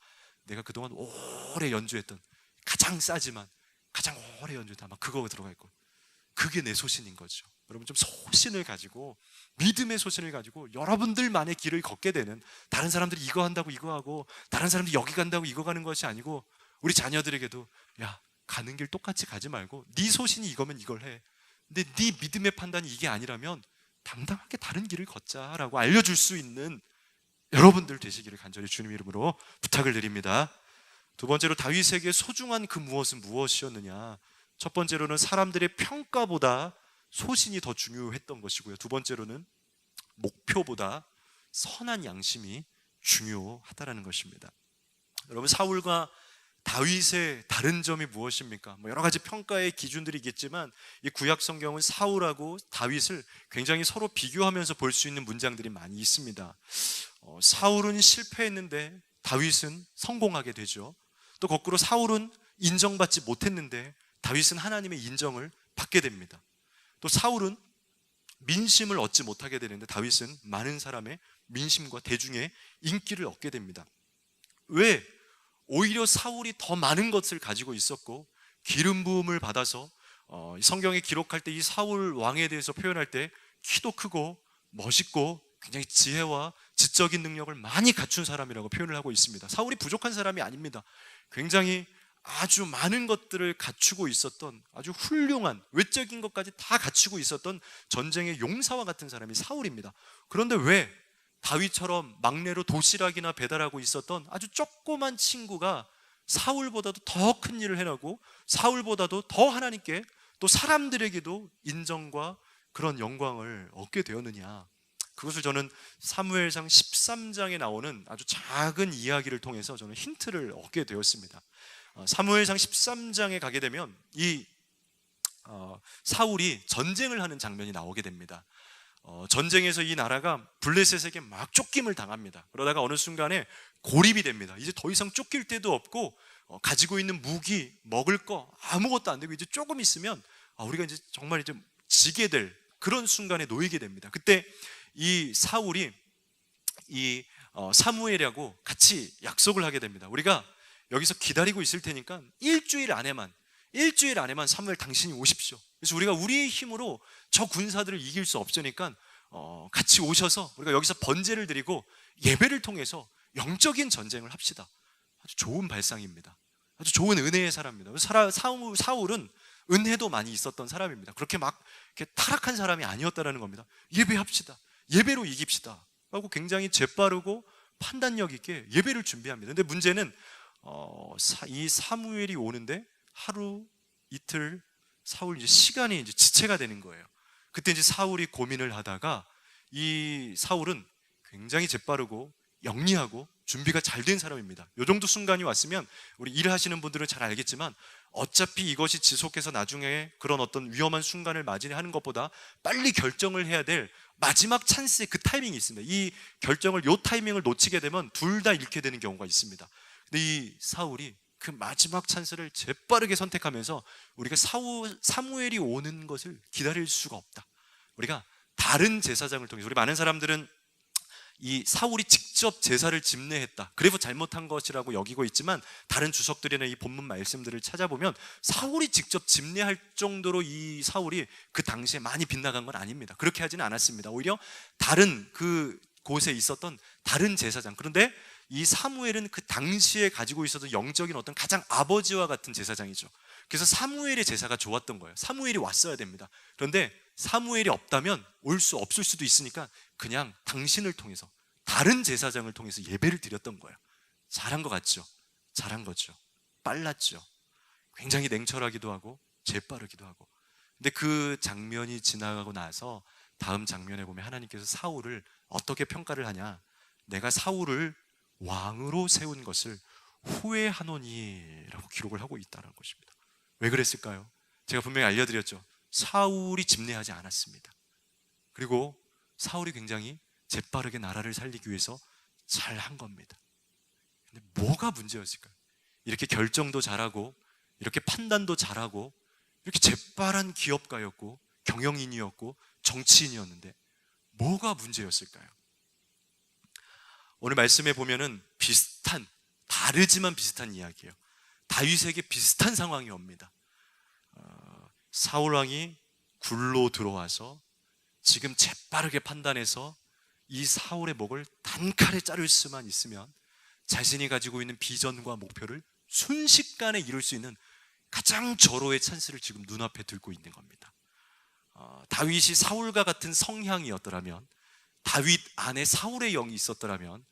내가 그동안 오래 연주했던 가장 싸지만 가장 오래 연주했던 아마 그거가 들어갈 거예요. 그게 내 소신인 거죠. 여러분 좀 소신을 가지고, 믿음의 소신을 가지고 여러분들만의 길을 걷게 되는, 다른 사람들이 이거 한다고 이거 하고 다른 사람들이 여기 간다고 이거 가는 것이 아니고, 우리 자녀들에게도 야 가는 길 똑같이 가지 말고 네 소신이 이거면 이걸 해. 근데 네 믿음의 판단이 이게 아니라면 당당하게 다른 길을 걷자라고 알려줄 수 있는 여러분들 되시기를 간절히 주님 이름으로 부탁을 드립니다. 두 번째로 다윗에게 소중한 그 무엇은 무엇이었느냐? 첫 번째로는 사람들의 평가보다 소신이 더 중요했던 것이고요. 두 번째로는 목표보다 선한 양심이 중요하다라는 것입니다. 여러분, 사울과 다윗의 다른 점이 무엇입니까? 뭐 여러 가지 평가의 기준들이 있겠지만 이 구약 성경은 사울하고 다윗을 굉장히 서로 비교하면서 볼 수 있는 문장들이 많이 있습니다. 사울은 실패했는데 다윗은 성공하게 되죠. 또 거꾸로 사울은 인정받지 못했는데 다윗은 하나님의 인정을 받게 됩니다. 또 사울은 민심을 얻지 못하게 되는데 다윗은 많은 사람의 민심과 대중의 인기를 얻게 됩니다. 왜? 오히려 사울이 더 많은 것을 가지고 있었고 기름 부음을 받아서 성경에 기록할 때 이 사울 왕에 대해서 표현할 때 키도 크고 멋있고 굉장히 지혜와 지적인 능력을 많이 갖춘 사람이라고 표현을 하고 있습니다. 사울이 부족한 사람이 아닙니다. 굉장히 아주 많은 것들을 갖추고 있었던 아주 훌륭한 외적인 것까지 다 갖추고 있었던 전쟁의 용사와 같은 사람이 사울입니다. 그런데 왜 다윗처럼 막내로 도시락이나 배달하고 있었던 아주 조그만 친구가 사울보다도 더 큰 일을 해나고 사울보다도 더 하나님께 또 사람들에게도 인정과 그런 영광을 얻게 되었느냐? 그것을 저는 사무엘상 13장에 나오는 아주 작은 이야기를 통해서 저는 힌트를 얻게 되었습니다. 사무엘상 13장에 가게 되면 이 사울이 전쟁을 하는 장면이 나오게 됩니다. 전쟁에서 이 나라가 블레셋에게 막 쫓김을 당합니다. 그러다가 어느 순간에 고립이 됩니다. 이제 더 이상 쫓길 데도 없고 가지고 있는 무기, 먹을 거 아무것도 안 되고 이제 조금 있으면 우리가 이제 정말 이제 지게 될 그런 순간에 놓이게 됩니다. 그때 이 사울이 이 사무엘하고 같이 약속을 하게 됩니다. 우리가 여기서 기다리고 있을 테니까 일주일 안에만 사무엘 당신이 오십시오. 그래서 우리가 우리의 힘으로 저 군사들을 이길 수 없으니까 같이 오셔서 우리가 여기서 번제를 드리고 예배를 통해서 영적인 전쟁을 합시다. 아주 좋은 발상입니다. 아주 좋은 은혜의 사람입니다. 사울은 은혜도 많이 있었던 사람입니다. 그렇게 막 이렇게 타락한 사람이 아니었다라는 겁니다. 예배합시다. 예배로 이깁시다. 하고 굉장히 재빠르고 판단력 있게 예배를 준비합니다. 근데 문제는 이 사무엘이 오는데 하루 이틀 사울 이제 시간이 이제 지체가 되는 거예요. 그때 이제 사울이 고민을 하다가 이 사울은 굉장히 재빠르고 영리하고 준비가 잘 된 사람입니다. 이 정도 순간이 왔으면 우리 일하시는 분들은 잘 알겠지만 어차피 이것이 지속해서 나중에 그런 어떤 위험한 순간을 맞이하는 것보다 빨리 결정을 해야 될 마지막 찬스의 그 타이밍이 있습니다. 이 결정을 요 타이밍을 놓치게 되면 둘 다 잃게 되는 경우가 있습니다. 근데 이 사울이 그 마지막 찬스를 재빠르게 선택하면서 우리가 사무엘이 오는 것을 기다릴 수가 없다. 우리가 다른 제사장을 통해서 우리 많은 사람들은 이 사울이 직접 제사를 집례했다, 그래서 잘못한 것이라고 여기고 있지만 다른 주석들이나 이 본문 말씀들을 찾아보면 사울이 직접 집례할 정도로 이 사울이 그 당시에 많이 빗나간 건 아닙니다. 그렇게 하지는 않았습니다. 오히려 다른 그 곳에 있었던 다른 제사장, 그런데 이 사무엘은 그 당시에 가지고 있었던 영적인 어떤 가장 아버지와 같은 제사장이죠. 그래서 사무엘의 제사가 좋았던 거예요. 사무엘이 왔어야 됩니다. 그런데 사무엘이 없다면 올 수 없을 수도 있으니까 그냥 당신을 통해서 다른 제사장을 통해서 예배를 드렸던 거예요. 잘한 것 같죠? 잘한 거죠. 빨랐죠. 굉장히 냉철하기도 하고 재빠르기도 하고. 근데 그 장면이 지나가고 나서 다음 장면에 보면 하나님께서 사울을 어떻게 평가를 하냐? 내가 사울을 왕으로 세운 것을 후회하노니라고 기록을 하고 있다는 것입니다. 왜 그랬을까요? 제가 분명히 알려드렸죠. 사울이 집례하지 않았습니다. 그리고 사울이 굉장히 재빠르게 나라를 살리기 위해서 잘한 겁니다. 근데 뭐가 문제였을까요? 이렇게 결정도 잘하고 이렇게 판단도 잘하고 이렇게 재빠른 기업가였고 경영인이었고 정치인이었는데 뭐가 문제였을까요? 오늘 말씀에 보면은 다르지만 비슷한 이야기예요. 다윗에게 비슷한 상황이 옵니다. 사울왕이 굴로 들어와서 지금 재빠르게 판단해서 이 사울의 목을 단칼에 자를 수만 있으면 자신이 가지고 있는 비전과 목표를 순식간에 이룰 수 있는 가장 절호의 찬스를 지금 눈앞에 들고 있는 겁니다. 다윗이 사울과 같은 성향이었더라면, 다윗 안에 사울의 영이 있었더라면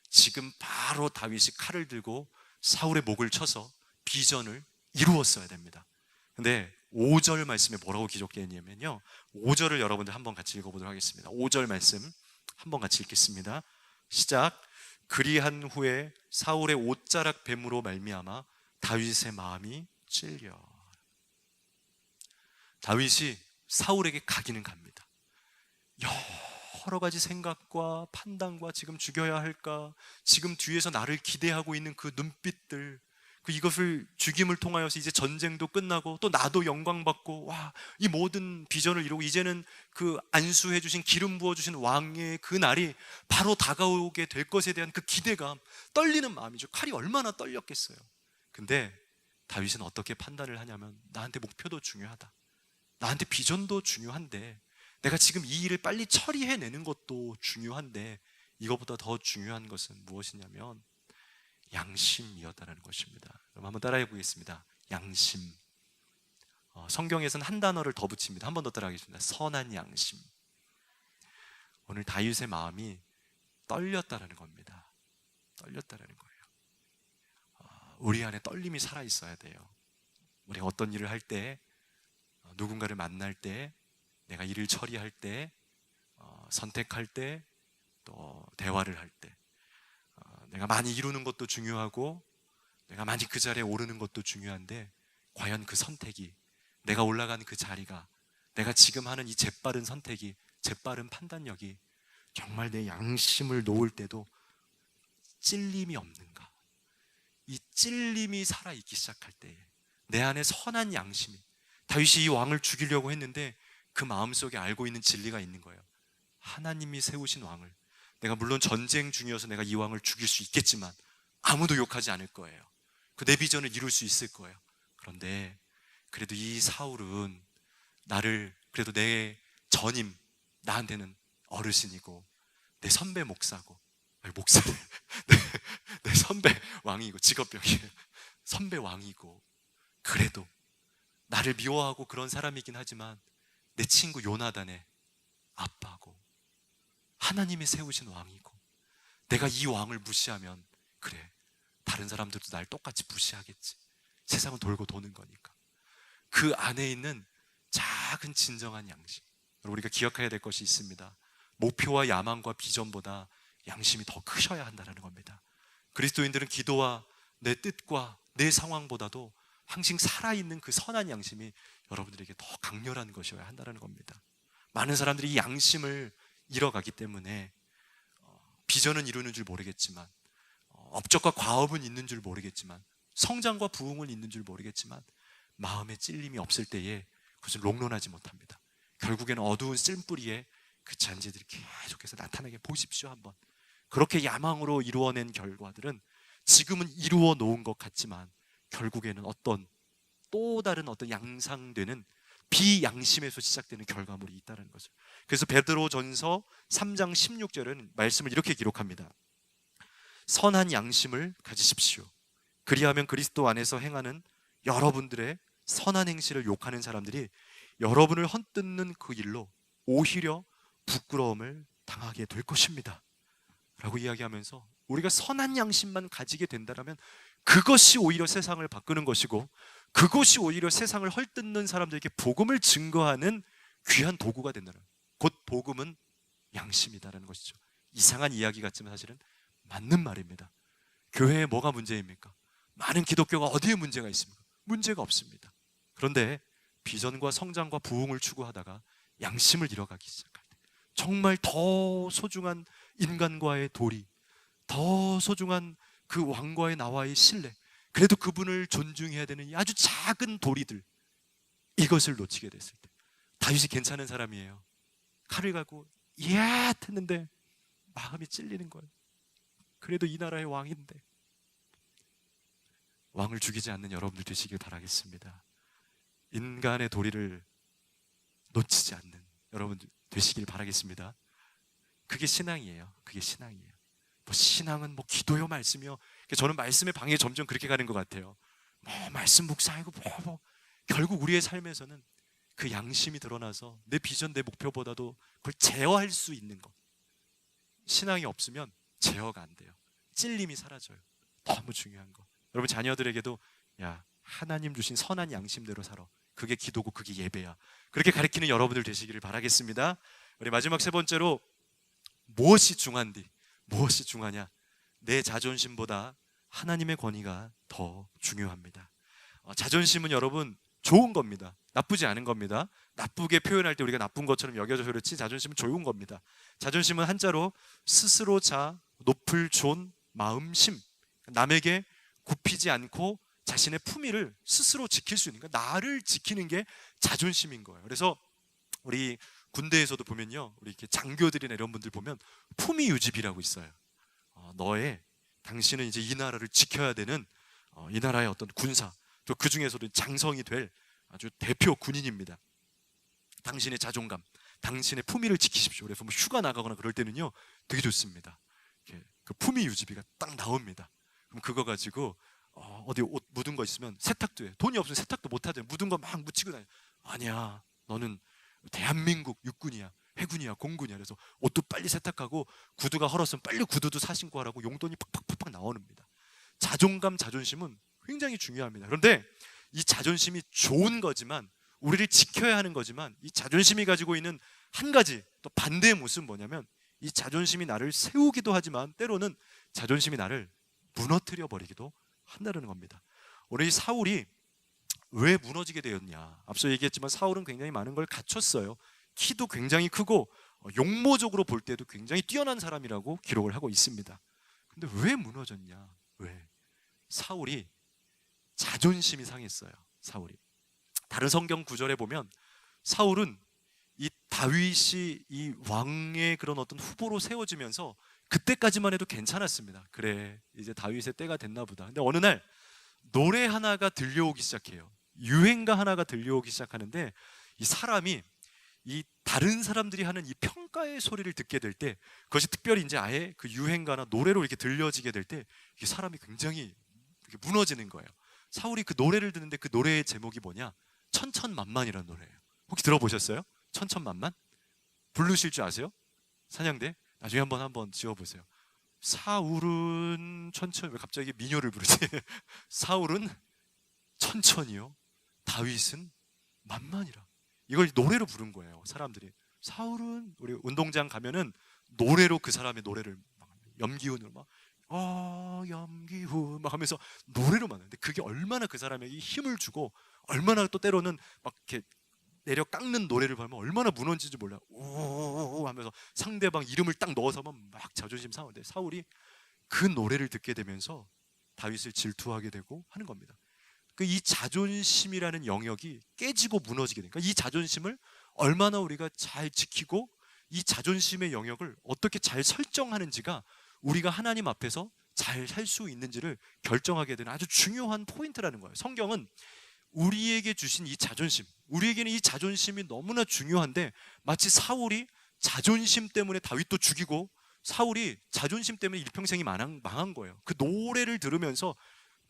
지금 바로 다윗이 칼을 들고 사울의 목을 쳐서 비전을 이루었어야 됩니다. 근데 5절 말씀에 뭐라고 기록되어 있냐면요, 5절을 여러분들 한번 같이 읽어보도록 하겠습니다. 5절 말씀 한번 같이 읽겠습니다. 시작. 그리한 후에 사울의 옷자락 뱀으로 말미암아 다윗의 마음이 찔려. 다윗이 사울에게 가기는 갑니다. 여러 가지 생각과 판단과 지금 죽여야 할까, 지금 뒤에서 나를 기대하고 있는 그 눈빛들, 이것을 죽임을 통하여서 이제 전쟁도 끝나고 또 나도 영광 받고, 와, 이 모든 비전을 이루고 이제는 그 안수해 주신, 기름 부어 주신 왕의 그 날이 바로 다가오게 될 것에 대한 그 기대감, 떨리는 마음이죠. 칼이 얼마나 떨렸겠어요. 근데 다윗은 어떻게 판단을 하냐면, 나한테 목표도 중요하다, 나한테 비전도 중요한데, 내가 지금 이 일을 빨리 처리해내는 것도 중요한데, 이것보다 더 중요한 것은 무엇이냐면 양심이었다는 것입니다. 그럼 한번 따라해 보겠습니다. 양심. 성경에서는 한 단어를 더 붙입니다. 한 번 더 따라하겠습니다. 선한 양심. 오늘 다윗의 마음이 떨렸다라는 겁니다. 떨렸다라는 거예요. 우리 안에 떨림이 살아 있어야 돼요. 우리가 어떤 일을 할 때, 누군가를 만날 때, 내가 일을 처리할 때, 선택할 때, 또 대화를 할 때, 내가 많이 이루는 것도 중요하고 내가 많이 그 자리에 오르는 것도 중요한데, 과연 그 선택이, 내가 올라간 그 자리가, 내가 지금 하는 이 재빠른 선택이, 재빠른 판단력이 정말 내 양심을 놓을 때도 찔림이 없는가? 이 찔림이 살아있기 시작할 때에 내 안에 선한 양심이, 다윗이 이 왕을 죽이려고 했는데 그 마음속에 알고 있는 진리가 있는 거예요. 하나님이 세우신 왕을, 내가 물론 전쟁 중이어서 내가 이 왕을 죽일 수 있겠지만 아무도 욕하지 않을 거예요. 내 비전을 이룰 수 있을 거예요. 그런데 그래도 이 사울은 나를, 그래도 내 전임, 나한테는 어르신이고 내 선배 목사고, 아니 목사를 내 선배 왕이고, 직업병이에요. 선배 왕이고, 그래도 나를 미워하고 그런 사람이긴 하지만 내 친구 요나단의 아빠고, 하나님이 세우신 왕이고, 내가 이 왕을 무시하면 그래, 다른 사람들도 날 똑같이 무시하겠지. 세상은 돌고 도는 거니까. 그 안에 있는 작은 진정한 양심, 우리가 기억해야 될 것이 있습니다. 목표와 야망과 비전보다 양심이 더 크셔야 한다는 겁니다. 그리스도인들은 기도와 내 뜻과 내 상황보다도 항상 살아있는 그 선한 양심이 여러분들에게 더 강렬한 것이어야 한다는 겁니다. 많은 사람들이 이 양심을 잃어가기 때문에 비전은 이루는 줄 모르겠지만, 업적과 과업은 있는 줄 모르겠지만, 성장과 부흥은 있는 줄 모르겠지만, 마음에 찔림이 없을 때에 그것을 롱런하지 못합니다. 결국에는 어두운 쓴뿌리에 그 잔재들이 계속해서 나타나게 보십시오. 한번 그렇게 야망으로 이루어낸 결과들은 지금은 이루어 놓은 것 같지만 결국에는 어떤 또 다른 어떤 양상되는 비양심에서 시작되는 결과물이 있다는 것을. 그래서 베드로전서 3장 16절은 말씀을 이렇게 기록합니다. 선한 양심을 가지십시오. 그리하면 그리스도 안에서 행하는 여러분들의 선한 행실을 욕하는 사람들이 여러분을 헛뜯는 그 일로 오히려 부끄러움을 당하게 될 것입니다 라고 이야기하면서, 우리가 선한 양심만 가지게 된다면 그것이 오히려 세상을 바꾸는 것이고, 그것이 오히려 세상을 헐뜯는 사람들에게 복음을 증거하는 귀한 도구가 된다는, 곧 복음은 양심이다라는 것이죠. 이상한 이야기 같지만 사실은 맞는 말입니다. 교회에 뭐가 문제입니까? 많은 기독교가 어디에 문제가 있습니까? 문제가 없습니다. 그런데 비전과 성장과 부흥을 추구하다가 양심을 잃어가기 시작할 때, 정말 더 소중한 인간과의 도리, 더 소중한 그 왕과의 나와의 신뢰, 그래도 그분을 존중해야 되는 이 아주 작은 도리들, 이것을 놓치게 됐을 때, 다윗이 괜찮은 사람이에요. 칼을 갈고 이야 했는데 마음이 찔리는 거예요. 그래도 이 나라의 왕인데. 왕을 죽이지 않는 여러분들 되시길 바라겠습니다. 인간의 도리를 놓치지 않는 여러분들 되시길 바라겠습니다. 그게 신앙이에요. 그게 신앙이에요. 신앙은 기도요 말씀이요. 저는 말씀의 방향이 점점 그렇게 가는 것 같아요. 말씀 묵상하고 결국 우리의 삶에서는 그 양심이 드러나서 내 비전, 내 목표보다도 그걸 제어할 수 있는 것. 신앙이 없으면 제어가 안 돼요. 찔림이 사라져요. 너무 중요한 거. 여러분 자녀들에게도 야, 하나님 주신 선한 양심대로 살아. 그게 기도고 그게 예배야. 그렇게 가르치는 여러분들 되시기를 바라겠습니다. 우리 마지막 세 번째로, 무엇이 중한디? 무엇이 중하냐? 내 자존심보다 하나님의 권위가 더 중요합니다. 자존심은 여러분 좋은 겁니다. 나쁘지 않은 겁니다. 나쁘게 표현할 때 우리가 나쁜 것처럼 여겨져서 그렇지, 자존심은 좋은 겁니다. 자존심은 한자로 스스로 높을 존 마음심, 남에게 굽히지 않고 자신의 품위를 스스로 지킬 수 있는, 그러니까 나를 지키는 게 자존심인 거예요. 그래서 우리 군대에서도 보면요, 우리 이렇게 장교들이나 이런 분들 보면 품위 유지비라고 있어요. 당신은 이제 이 나라를 지켜야 되는 이 나라의 어떤 군사, 또 그 중에서도 장성이 될 아주 대표 군인입니다. 당신의 자존감, 당신의 품위를 지키십시오. 그래서 뭐 휴가 나가거나 그럴 때는요, 되게 좋습니다. 그 품위 유지비가 딱 나옵니다. 그럼 그거 가지고 어디 옷 묻은 거 있으면 세탁도 해. 돈이 없으면 세탁도 못 하잖아요. 묻은 거 막 묻히고 다녀. 아니야, 너는 대한민국 육군이야, 해군이야, 공군이야. 그래서 옷도 빨리 세탁하고 구두가 헐었으면 빨리 구두도 사신고 하라고 용돈이 팍팍팍팍 나옵니다. 자존감, 자존심은 굉장히 중요합니다. 그런데 이 자존심이 좋은 거지만, 우리를 지켜야 하는 거지만, 이 자존심이 가지고 있는 한 가지 또 반대의 모습은 뭐냐면, 이 자존심이 나를 세우기도 하지만 때로는 자존심이 나를 무너뜨려 버리기도 한다는 겁니다. 오늘 이 사울이 왜 무너지게 되었냐? 앞서 얘기했지만 사울은 굉장히 많은 걸 갖췄어요. 키도 굉장히 크고 용모적으로 볼 때도 굉장히 뛰어난 사람이라고 기록을 하고 있습니다. 근데 왜 무너졌냐? 왜? 사울이 자존심이 상했어요. 사울이. 다른 성경 구절에 보면 사울은 이 다윗이 이 왕의 그런 어떤 후보로 세워지면서 그때까지만 해도 괜찮았습니다. 그래, 이제 다윗의 때가 됐나 보다. 근데 어느 날 노래 하나가 들려오기 시작해요. 유행가 하나가 들려오기 시작하는데, 이 사람이 이 다른 사람들이 하는 이 평가의 소리를 듣게 될 때, 그것이 특별히 이제 아예 그 유행가나 노래로 이렇게 들려지게 될 때, 이 사람이 굉장히 이렇게 무너지는 거예요. 사울이 그 노래를 듣는데 그 노래의 제목이 뭐냐? 천천만만이라는 노래예요. 혹시 들어보셨어요? 천천만만? 부르실 줄 아세요? 찬양대? 나중에 한번 지어보세요. 사울은 천천히, 왜 갑자기 민요를 부르지? 사울은 천천히요, 다윗은 만만이라. 이걸 노래로 부른 거예요. 사람들이. 사울은, 우리 운동장 가면은 노래로 그 사람의 노래를 막 염기훈으로 막 염기훈 막 하면서 노래로 만드는데, 그게 얼마나 그 사람에게 힘을 주고, 얼마나 또 때로는 막 이렇게 내려 깎는 노래를 부르면 얼마나 무너지는지 몰라요. 오 하면서 상대방 이름을 딱 넣어서 막 자존심 상하는데, 사울이 그 노래를 듣게 되면서 다윗을 질투하게 되고 하는 겁니다. 이 자존심이라는 영역이 깨지고 무너지게 되니까, 이 자존심을 얼마나 우리가 잘 지키고 이 자존심의 영역을 어떻게 잘 설정하는지가 우리가 하나님 앞에서 잘 살 수 있는지를 결정하게 되는 아주 중요한 포인트라는 거예요. 성경은 우리에게 주신 이 자존심, 우리에게는 이 자존심이 너무나 중요한데, 마치 사울이 자존심 때문에 다윗도 죽이고, 사울이 자존심 때문에 일평생이 망한 거예요. 그 노래를 들으면서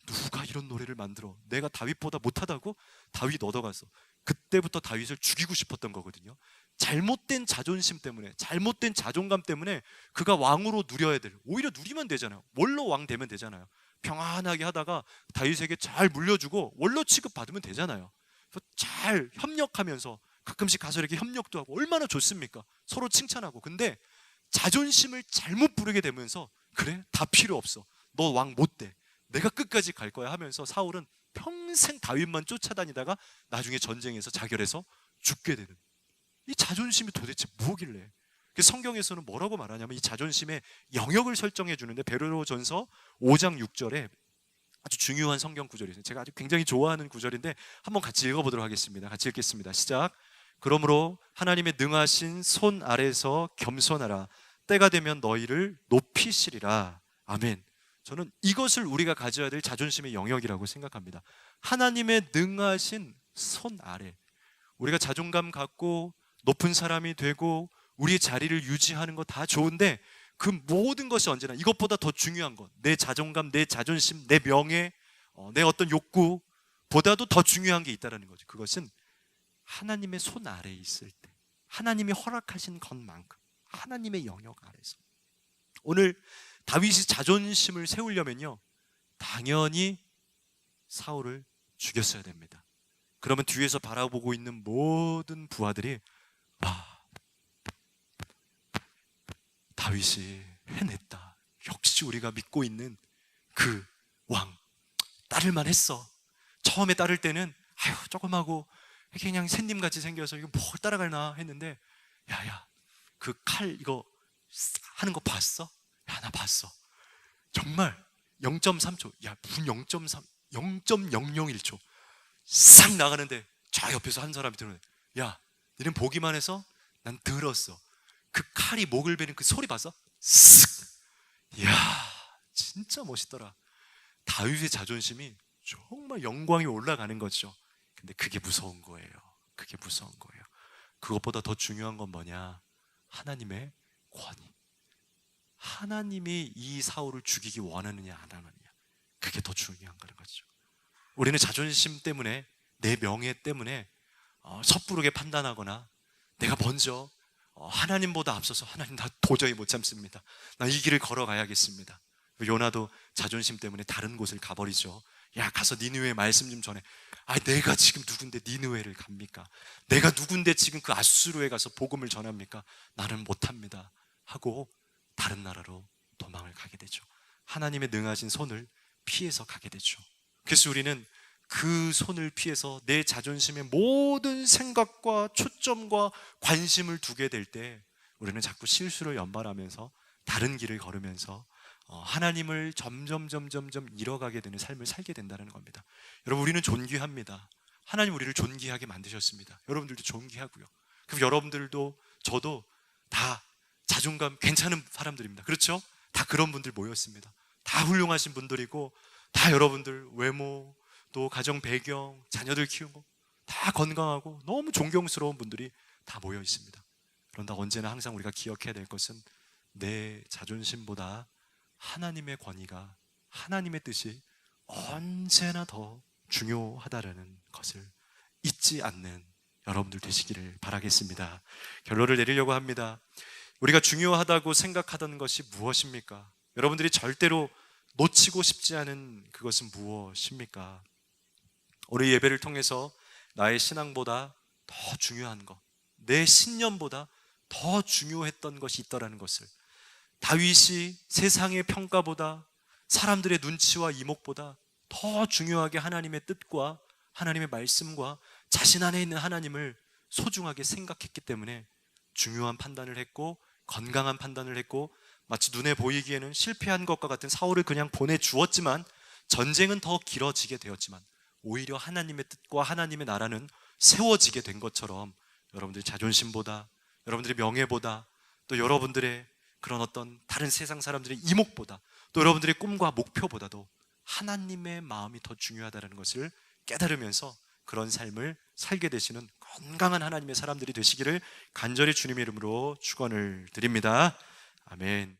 누가 이런 노래를 만들어, 내가 다윗보다 못하다고? 다윗 얻어가서 그때부터 다윗을 죽이고 싶었던 거거든요. 잘못된 자존심 때문에, 잘못된 자존감 때문에 그가 왕으로 누려야 될, 오히려 누리면 되잖아요. 원로 왕 되면 되잖아요. 평안하게 하다가 다윗에게 잘 물려주고 원로 취급 받으면 되잖아요. 그래서 잘 협력하면서 가끔씩 가서 이렇게 협력도 하고 얼마나 좋습니까? 서로 칭찬하고. 근데 자존심을 잘못 부르게 되면서, 그래? 다 필요 없어, 너 왕 못 돼, 내가 끝까지 갈 거야 하면서 사울은 평생 다윗만 쫓아다니다가 나중에 전쟁에서 자결해서 죽게 되는, 이 자존심이 도대체 뭐길래? 성경에서는 뭐라고 말하냐면, 이 자존심의 영역을 설정해 주는데, 베드로전서 5장 6절에 아주 중요한 성경 구절이 있어요. 제가 아주 굉장히 좋아하는 구절인데 한번 같이 읽어보도록 하겠습니다. 같이 읽겠습니다. 시작. 그러므로 하나님의 능하신 손 아래서 겸손하라. 때가 되면 너희를 높이시리라. 아멘. 저는 이것을 우리가 가져야 될 자존심의 영역이라고 생각합니다. 하나님의 능하신 손 아래, 우리가 자존감 갖고 높은 사람이 되고 우리의 자리를 유지하는 거 다 좋은데, 그 모든 것이 언제나 이것보다 더 중요한 것, 내 자존감, 내 자존심, 내 명예, 내 어떤 욕구보다도 더 중요한 게 있다는 거죠. 그것은 하나님의 손 아래에 있을 때, 하나님이 허락하신 것만큼, 하나님의 영역 아래서. 오늘 다윗이 자존심을 세우려면요, 당연히 사울을 죽였어야 됩니다. 그러면 뒤에서 바라보고 있는 모든 부하들이, 다윗이 해냈다, 역시 우리가 믿고 있는 그 왕, 따를만 했어. 처음에 따를 때는 조그마고 그냥 샌님같이 생겨서 이거 뭘 따라갈나 했는데, 야야, 그 칼 이거 하는 거 봤어? 야, 나 봤어. 정말 0.3초, 야, 무슨 0.3, 0.001초 싹 나가는데 저 옆에서 한 사람이 들어오네. 야, 너는 보기만 해서 난 들었어. 그 칼이 목을 베는 그 소리 봤어? 쓱! 이야, 진짜 멋있더라. 다윗의 자존심이 정말 영광이 올라가는 거죠. 근데 그게 무서운 거예요. 그게 무서운 거예요. 그것보다 더 중요한 건 뭐냐? 하나님의 권위. 하나님이 이 사울을 죽이기 원하느냐 안 하느냐, 그게 더 중요한 거는 거죠. 우리는 자존심 때문에, 내 명예 때문에 섣부르게 판단하거나 내가 먼저 하나님보다 앞서서 하나님 나 도저히 못 참습니다, 나 이 길을 걸어가야겠습니다. 요나도 자존심 때문에 다른 곳을 가버리죠. 야, 가서 니느웨 말씀 좀 전해. 아, 내가 지금 누군데 니느웨를 갑니까? 내가 누군데 지금 그 아수르에 가서 복음을 전합니까? 나는 못합니다 하고 다른 나라로 도망을 가게 되죠. 하나님의 능하신 손을 피해서 가게 되죠. 그래서 우리는 그 손을 피해서 내 자존심의 모든 생각과 초점과 관심을 두게 될 때 우리는 자꾸 실수를 연발하면서 다른 길을 걸으면서 하나님을 점점 잃어가게 되는 삶을 살게 된다는 겁니다. 여러분, 우리는 존귀합니다. 하나님 우리를 존귀하게 만드셨습니다. 여러분들도 존귀하고요. 그럼 여러분들도 저도 다 자존감 괜찮은 사람들입니다. 그렇죠? 다 그런 분들 모였습니다. 다 훌륭하신 분들이고, 다 여러분들 외모, 또 가정 배경, 자녀들 키우고 다 건강하고 너무 존경스러운 분들이 다 모여 있습니다. 그런데 언제나 항상 우리가 기억해야 될 것은 내 자존심보다 하나님의 권위가, 하나님의 뜻이 언제나 더 중요하다라는 것을 잊지 않는 여러분들 되시기를 바라겠습니다. 결론을 내리려고 합니다. 우리가 중요하다고 생각하던 것이 무엇입니까? 여러분들이 절대로 놓치고 싶지 않은 그것은 무엇입니까? 오늘 예배를 통해서 나의 신앙보다 더 중요한 것, 내 신념보다 더 중요했던 것이 있다는 것을, 다윗이 세상의 평가보다, 사람들의 눈치와 이목보다 더 중요하게 하나님의 뜻과 하나님의 말씀과 자신 안에 있는 하나님을 소중하게 생각했기 때문에 중요한 판단을 했고, 건강한 판단을 했고, 마치 눈에 보이기에는 실패한 것과 같은 사울을 그냥 보내주었지만 전쟁은 더 길어지게 되었지만 오히려 하나님의 뜻과 하나님의 나라는 세워지게 된 것처럼 여러분들의 자존심보다, 여러분들의 명예보다, 또 여러분들의 그런 어떤 다른 세상 사람들의 이목보다, 또 여러분들의 꿈과 목표보다도 하나님의 마음이 더 중요하다는 것을 깨달으면서 그런 삶을 살게 되시는 건강한 하나님의 사람들이 되시기를 간절히 주님의 이름으로 축원을 드립니다. 아멘.